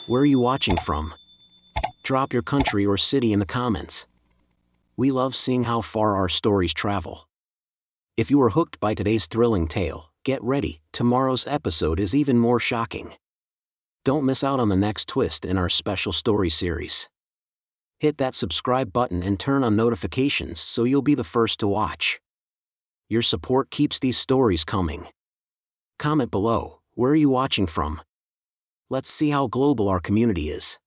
Where are you watching from? Drop your country or city in the comments. We love seeing how far our stories travel. If you were hooked by today's thrilling tale, get ready, tomorrow's episode is even more shocking. Don't miss out on the next twist in our special story series. Hit that subscribe button and turn on notifications so you'll be the first to watch. Your support keeps these stories coming. Comment below, where are you watching from? Let's see how global our community is.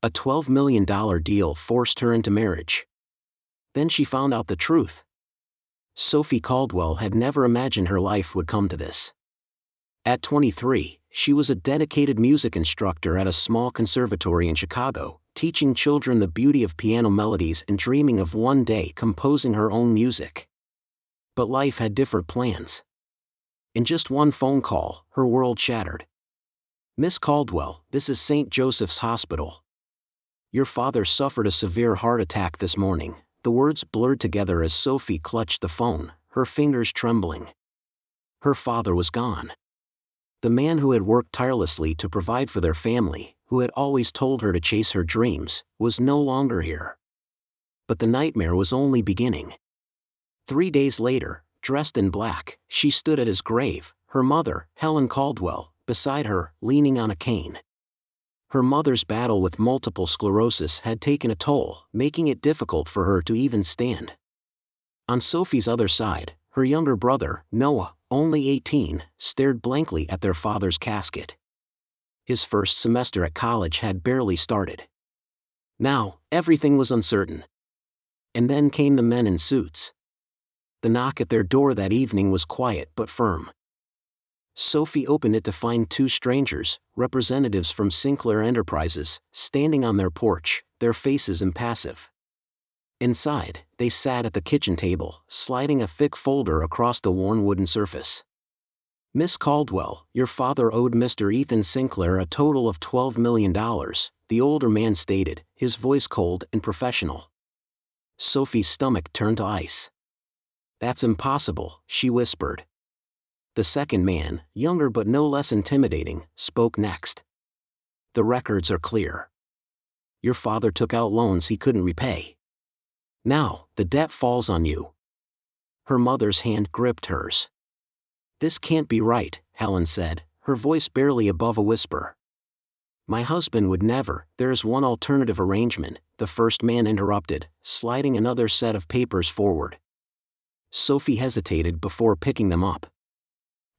A $12 million deal forced her into marriage. Then she found out the truth. Sophie Caldwell had never imagined her life would come to this. At 23, she was a dedicated music instructor at a small conservatory in Chicago, teaching children the beauty of piano melodies and dreaming of one day composing her own music. But life had different plans. In just one phone call, her world shattered. "Miss Caldwell, this is St. Joseph's Hospital. Your father suffered a severe heart attack this morning." The words blurred together as Sophie clutched the phone, her fingers trembling. Her father was gone. The man who had worked tirelessly to provide for their family, who had always told her to chase her dreams, was no longer here. But the nightmare was only beginning. 3 days later, dressed in black, she stood at his grave, her mother, Helen Caldwell, beside her, leaning on a cane. Her mother's battle with multiple sclerosis had taken a toll, making it difficult for her to even stand. On Sophie's other side, her younger brother, Noah, only 18, stared blankly at their father's casket. His first semester at college had barely started. Now, everything was uncertain. And then came the men in suits. The knock at their door that evening was quiet but firm. Sophie opened it to find two strangers, representatives from Sinclair Enterprises, standing on their porch, their faces impassive. Inside, they sat at the kitchen table, sliding a thick folder across the worn wooden surface. "Miss Caldwell, your father owed Mr. Ethan Sinclair a total of $12 million, the older man stated, his voice cold and professional. Sophie's stomach turned to ice. "That's impossible," she whispered. The second man, younger but no less intimidating, spoke next. "The records are clear. Your father took out loans he couldn't repay. Now, the debt falls on you." Her mother's hand gripped hers. "This can't be right," Helen said, her voice barely above a whisper. "My husband would never." "There is one alternative arrangement," the first man interrupted, sliding another set of papers forward. Sophie hesitated before picking them up.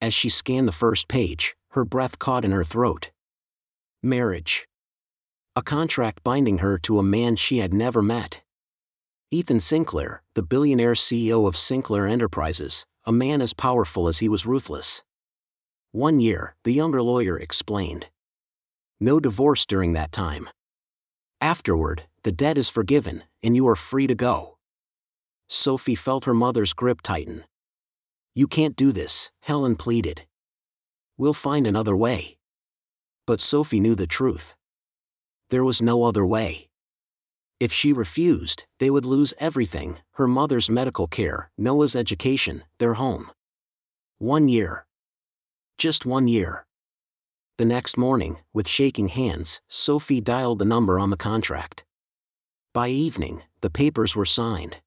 As she scanned the first page, her breath caught in her throat. Marriage. A contract binding her to a man she had never met. Ethan Sinclair, the billionaire CEO of Sinclair Enterprises, a man as powerful as he was ruthless. 1 year, the younger lawyer explained. No divorce during that time. Afterward, the debt is forgiven, and you are free to go. Sophie felt her mother's grip tighten. "You can't do this," Helen pleaded. "We'll find another way." But Sophie knew the truth. There was no other way. If she refused, they would lose everything: her mother's medical care, Noah's education, their home. 1 year. Just 1 year. The next morning, with shaking hands, Sophie dialed the number on the contract. By evening, the papers were signed.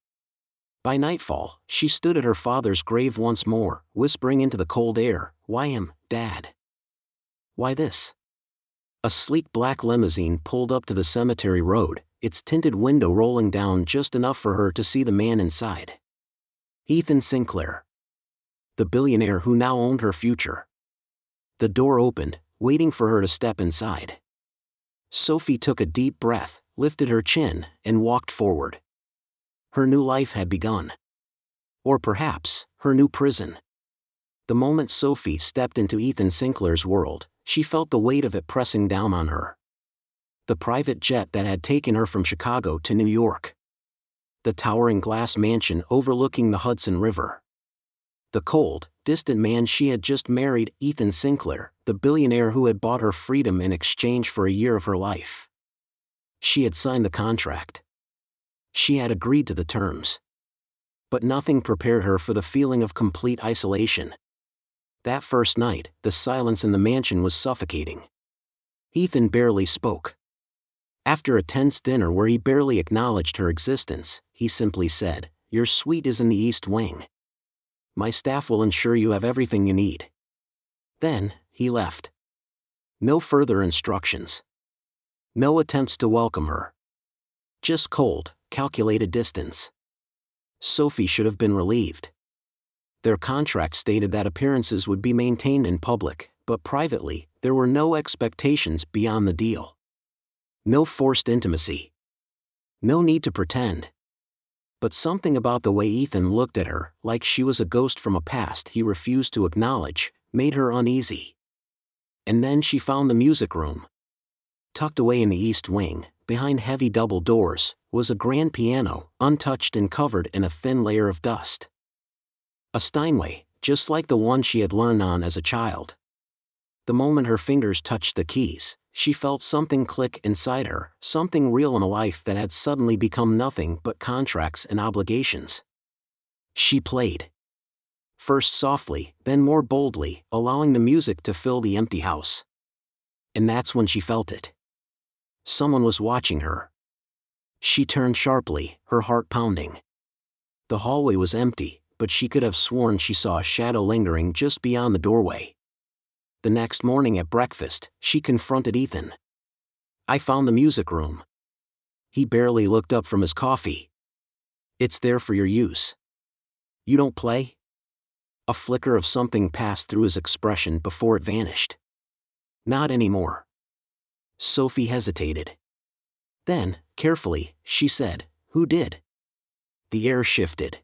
By nightfall, she stood at her father's grave once more, whispering into the cold air, "Why him, Dad? Why this?" A sleek black limousine pulled up to the cemetery road, its tinted window rolling down just enough for her to see the man inside. Ethan Sinclair. The billionaire who now owned her future. The door opened, waiting for her to step inside. Sophie took a deep breath, lifted her chin, and walked forward. Her new life had begun. Or perhaps, her new prison. The moment Sophie stepped into Ethan Sinclair's world, she felt the weight of it pressing down on her. The private jet that had taken her from Chicago to New York. The towering glass mansion overlooking the Hudson River. The cold, distant man she had just married, Ethan Sinclair, the billionaire who had bought her freedom in exchange for a year of her life. She had signed the contract. She had agreed to the terms. But nothing prepared her for the feeling of complete isolation. That first night, the silence in the mansion was suffocating. Ethan barely spoke. After a tense dinner where he barely acknowledged her existence, he simply said, "Your suite is in the East Wing. My staff will ensure you have everything you need." Then, he left. No further instructions. No attempts to welcome her. Just cold, calculated distance. Sophie should have been relieved. Their contract stated that appearances would be maintained in public, but privately, there were no expectations beyond the deal. No forced intimacy. No need to pretend. But something about the way Ethan looked at her, like she was a ghost from a past he refused to acknowledge, made her uneasy. And then she found the music room. Tucked away in the East Wing, behind heavy double doors, was a grand piano, untouched and covered in a thin layer of dust. A Steinway, just like the one she had learned on as a child. The moment her fingers touched the keys, she felt something click inside her, something real in a life that had suddenly become nothing but contracts and obligations. She played. First softly, then more boldly, allowing the music to fill the empty house. And that's when she felt it. Someone was watching her. She turned sharply, her heart pounding. The hallway was empty, but she could have sworn she saw a shadow lingering just beyond the doorway. The next morning at breakfast, she confronted Ethan. "I found the music room." He barely looked up from his coffee. "It's there for your use." "You don't play?" A flicker of something passed through his expression before it vanished. "Not anymore." Sophie hesitated. Then, carefully, she said, "Who did?" The air shifted.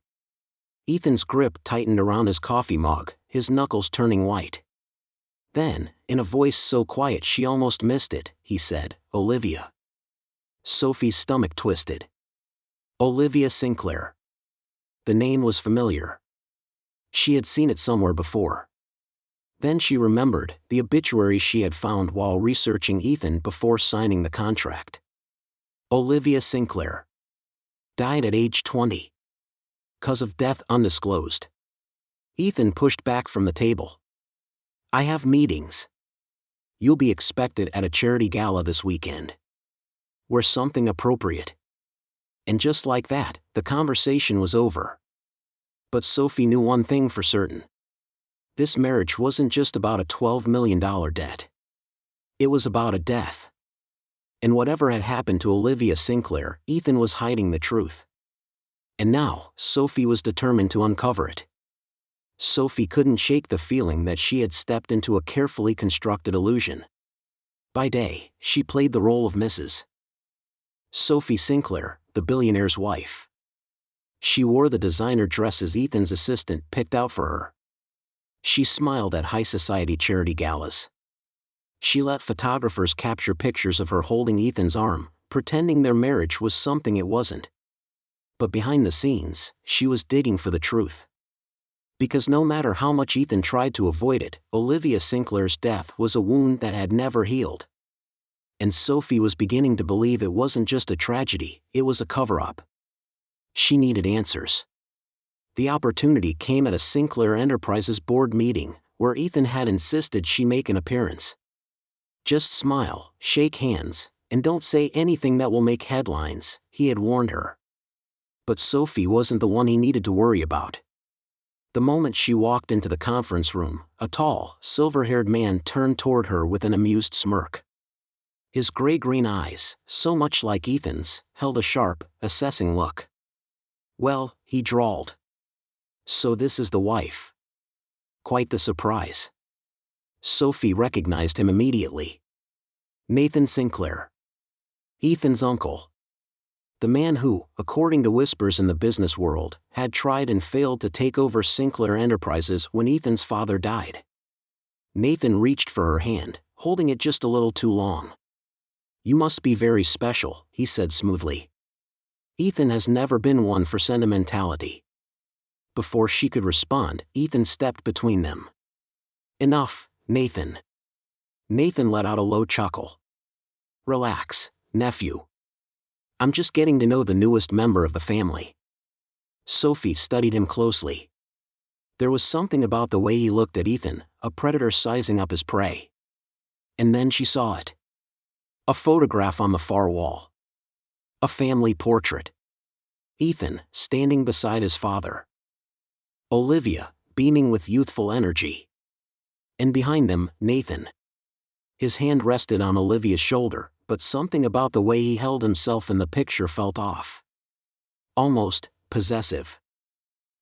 Ethan's grip tightened around his coffee mug, his knuckles turning white. Then, in a voice so quiet she almost missed it, he said, "Olivia." Sophie's stomach twisted. Olivia Sinclair. The name was familiar. She had seen it somewhere before. Then she remembered the obituary she had found while researching Ethan before signing the contract. Olivia Sinclair. Died at age 20. Cause of death undisclosed. Ethan pushed back from the table. "I have meetings. You'll be expected at a charity gala this weekend. Wear something appropriate." And just like that, the conversation was over. But Sophie knew one thing for certain. This marriage wasn't just about a $12 million debt. It was about a death. And whatever had happened to Olivia Sinclair, Ethan was hiding the truth. And now, Sophie was determined to uncover it. Sophie couldn't shake the feeling that she had stepped into a carefully constructed illusion. By day, she played the role of Mrs. Sophie Sinclair, the billionaire's wife. She wore the designer dresses Ethan's assistant picked out for her. She smiled at high society charity galas. She let photographers capture pictures of her holding Ethan's arm, pretending their marriage was something it wasn't. But behind the scenes, she was digging for the truth. Because no matter how much Ethan tried to avoid it, Olivia Sinclair's death was a wound that had never healed. And Sophie was beginning to believe it wasn't just a tragedy, it was a cover-up. She needed answers. The opportunity came at a Sinclair Enterprises board meeting, where Ethan had insisted she make an appearance. "Just smile, shake hands, and don't say anything that will make headlines," he had warned her. But Sophie wasn't the one he needed to worry about. The moment she walked into the conference room, a tall, silver-haired man turned toward her with an amused smirk. His gray-green eyes, so much like Ethan's, held a sharp, assessing look. "Well," he drawled. "So this is the wife." Quite the surprise. Sophie recognized him immediately. Nathan Sinclair. Ethan's uncle. The man who, according to whispers in the business world, had tried and failed to take over Sinclair Enterprises when Ethan's father died. Nathan reached for her hand, holding it just a little too long. "You must be very special," he said smoothly. Ethan has never been one for sentimentality. Before she could respond, Ethan stepped between them. "Enough, Nathan." Nathan let out a low chuckle. "Relax, nephew. I'm just getting to know the newest member of the family." Sophie studied him closely. There was something about the way he looked at Ethan, a predator sizing up his prey. And then she saw it. A photograph on the far wall. A family portrait. Ethan, standing beside his father. Olivia, beaming with youthful energy. And behind them, Nathan. His hand rested on Olivia's shoulder, but something about the way he held himself in the picture felt off. Almost possessive.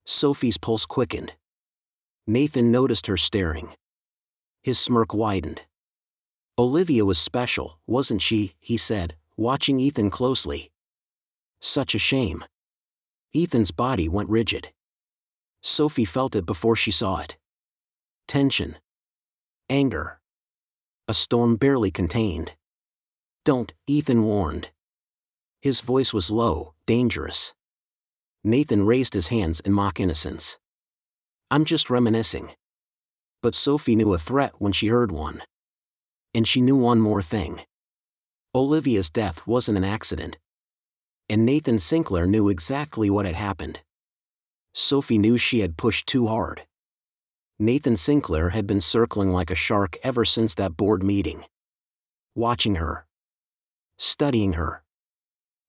Sophie's pulse quickened. Nathan noticed her staring. His smirk widened. Olivia was special, wasn't she? He said, watching Ethan closely. Such a shame. Ethan's body went rigid. Sophie felt it before she saw it. Tension. Anger. A storm barely contained. Don't, Ethan warned. His voice was low, dangerous. Nathan raised his hands in mock innocence. I'm just reminiscing. But Sophie knew a threat when she heard one. And she knew one more thing. Olivia's death wasn't an accident. And Nathan Sinclair knew exactly what had happened. Sophie knew she had pushed too hard. Nathan Sinclair had been circling like a shark ever since that board meeting. Watching her. Studying her.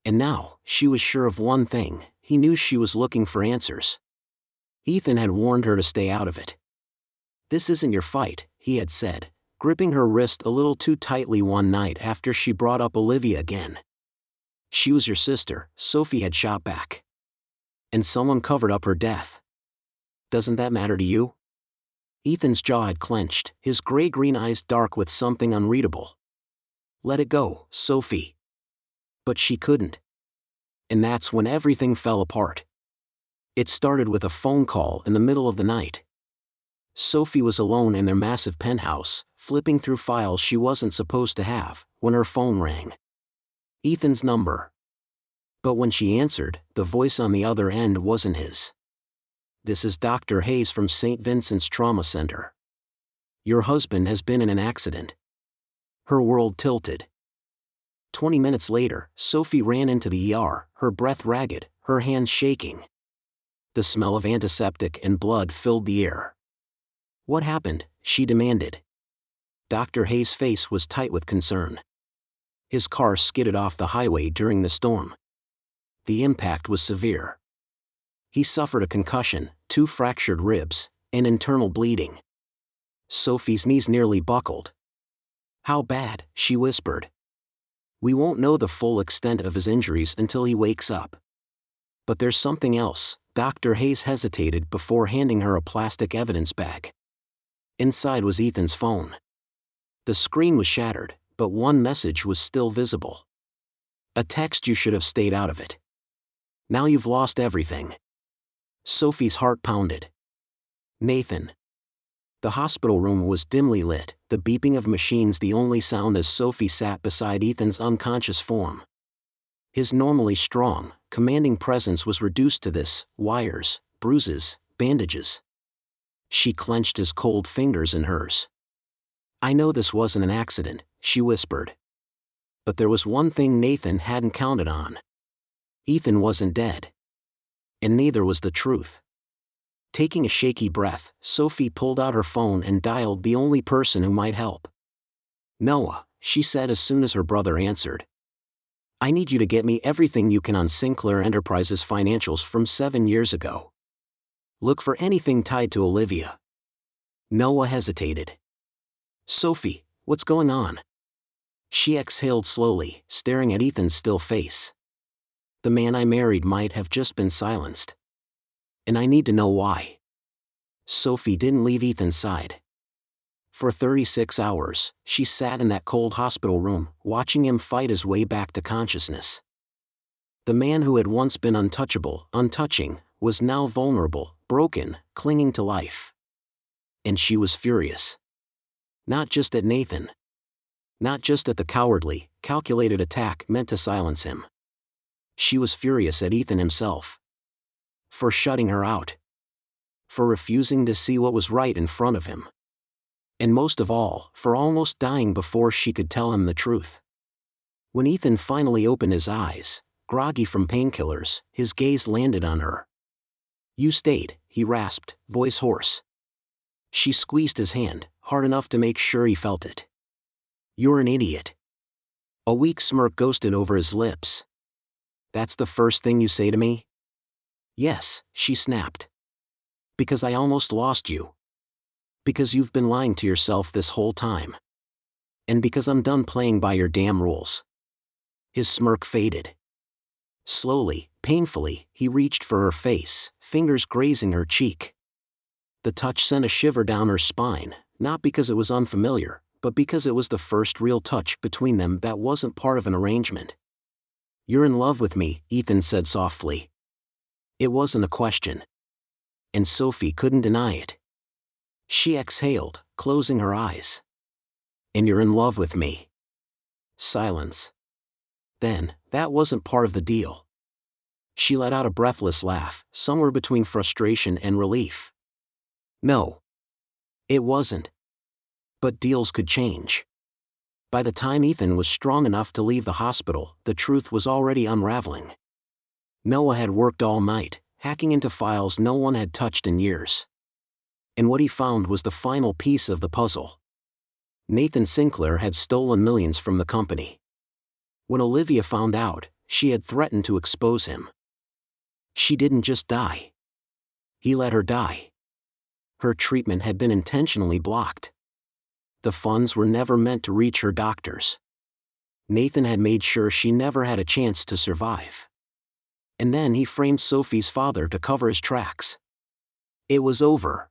And now, she was sure of one thing, he knew she was looking for answers. Ethan had warned her to stay out of it. This isn't your fight, he had said, gripping her wrist a little too tightly one night after she brought up Olivia again. She was your sister, Sophie had shot back. And someone covered up her death. Doesn't that matter to you? Ethan's jaw had clenched, his gray-green eyes dark with something unreadable. Let it go, Sophie. But she couldn't. And that's when everything fell apart. It started with a phone call in the middle of the night. Sophie was alone in their massive penthouse, flipping through files she wasn't supposed to have, when her phone rang. Ethan's number. But when she answered, the voice on the other end wasn't his. This is Dr. Hayes from St. Vincent's Trauma Center. Your husband has been in an accident. Her world tilted. 20 minutes later, Sophie ran into the ER, her breath ragged, her hands shaking. The smell of antiseptic and blood filled the air. What happened? She demanded. Dr. Hayes' face was tight with concern. His car skidded off the highway during the storm. The impact was severe. He suffered a concussion, 2 fractured ribs, and internal bleeding. Sophie's knees nearly buckled. How bad? She whispered. We won't know the full extent of his injuries until he wakes up. But there's something else. Dr. Hayes hesitated before handing her a plastic evidence bag. Inside was Ethan's phone. The screen was shattered, but one message was still visible. A text: you should have stayed out of it. Now you've lost everything. Sophie's heart pounded. Nathan. The hospital room was dimly lit, the beeping of machines the only sound as Sophie sat beside Ethan's unconscious form. His normally strong, commanding presence was reduced to this: wires, bruises, bandages. She clenched his cold fingers in hers. I know this wasn't an accident, she whispered. But there was one thing Nathan hadn't counted on. Ethan wasn't dead. And neither was the truth. Taking a shaky breath, Sophie pulled out her phone and dialed the only person who might help. Noah, she said as soon as her brother answered. I need you to get me everything you can on Sinclair Enterprises financials from 7 years ago. Look for anything tied to Olivia. Noah hesitated. Sophie, what's going on? She exhaled slowly, staring at Ethan's still face. The man I married might have just been silenced. And I need to know why. Sophie didn't leave Ethan's side. For 36 hours, she sat in that cold hospital room, watching him fight his way back to consciousness. The man who had once been untouchable, untouching, was now vulnerable, broken, clinging to life. And she was furious. Not just at Nathan. Not just at the cowardly, calculated attack meant to silence him. She was furious at Ethan himself. For shutting her out. For refusing to see what was right in front of him. And most of all, for almost dying before she could tell him the truth. When Ethan finally opened his eyes, groggy from painkillers, his gaze landed on her. You stayed, he rasped, voice hoarse. She squeezed his hand, hard enough to make sure he felt it. You're an idiot. A weak smirk ghosted over his lips. That's the first thing you say to me? Yes, she snapped. Because I almost lost you. Because you've been lying to yourself this whole time. And because I'm done playing by your damn rules. His smirk faded. Slowly, painfully, he reached for her face, fingers grazing her cheek. The touch sent a shiver down her spine, not because it was unfamiliar, but because it was the first real touch between them that wasn't part of an arrangement. You're in love with me, Ethan said softly. It wasn't a question. And Sophie couldn't deny it. She exhaled, closing her eyes. And you're in love with me. Silence. Then, that wasn't part of the deal. She let out a breathless laugh, somewhere between frustration and relief. No. It wasn't. But deals could change. By the time Ethan was strong enough to leave the hospital, the truth was already unraveling. Noah had worked all night, hacking into files no one had touched in years. And what he found was the final piece of the puzzle. Nathan Sinclair had stolen millions from the company. When Olivia found out, she had threatened to expose him. She didn't just die. He let her die. Her treatment had been intentionally blocked. The funds were never meant to reach her doctors. Nathan had made sure she never had a chance to survive. And then he framed Sophie's father to cover his tracks. It was over.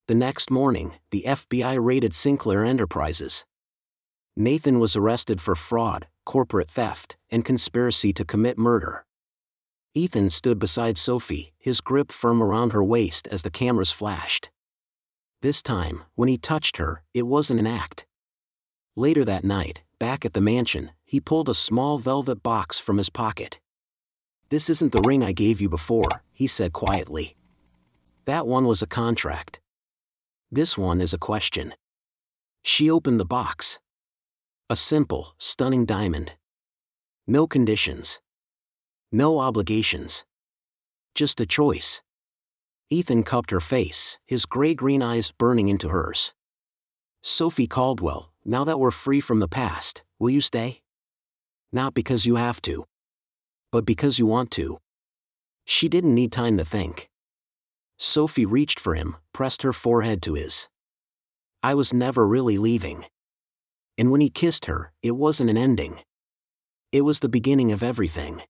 The next morning, the FBI raided Sinclair Enterprises. Nathan was arrested for fraud, corporate theft, and conspiracy to commit murder. Ethan stood beside Sophie, his grip firm around her waist as the cameras flashed. This time, when he touched her, it wasn't an act. Later that night, back at the mansion, he pulled a small velvet box from his pocket. This isn't the ring I gave you before, he said quietly. That one was a contract. This one is a question. She opened the box. A simple, stunning diamond. No conditions. No obligations. Just a choice. Ethan cupped her face, his gray-green eyes burning into hers. Sophie Caldwell, now that we're free from the past, will you stay? Not because you have to. But because you want to. She didn't need time to think. Sophie reached for him, pressed her forehead to his. I was never really leaving. And when he kissed her, it wasn't an ending. It was the beginning of everything.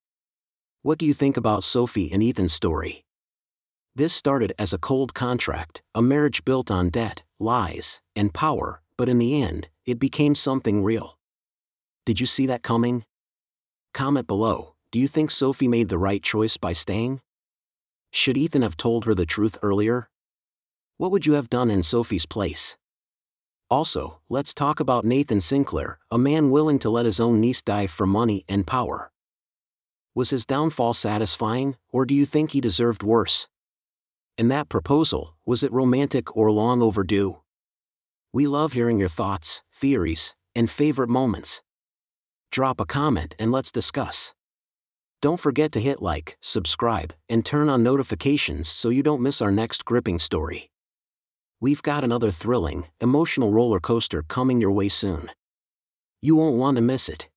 What do you think about Sophie and Ethan's story? This started as a cold contract, a marriage built on debt, lies, and power, but in the end, it became something real. Did you see that coming? Comment below, do you think Sophie made the right choice by staying? Should Ethan have told her the truth earlier? What would you have done in Sophie's place? Also, let's talk about Nathan Sinclair, a man willing to let his own niece die for money and power. Was his downfall satisfying, or do you think he deserved worse? And that proposal, was it romantic or long overdue? We love hearing your thoughts, theories, and favorite moments. Drop a comment and let's discuss. Don't forget to hit like, subscribe, and turn on notifications so you don't miss our next gripping story. We've got another thrilling, emotional roller coaster coming your way soon. You won't want to miss it.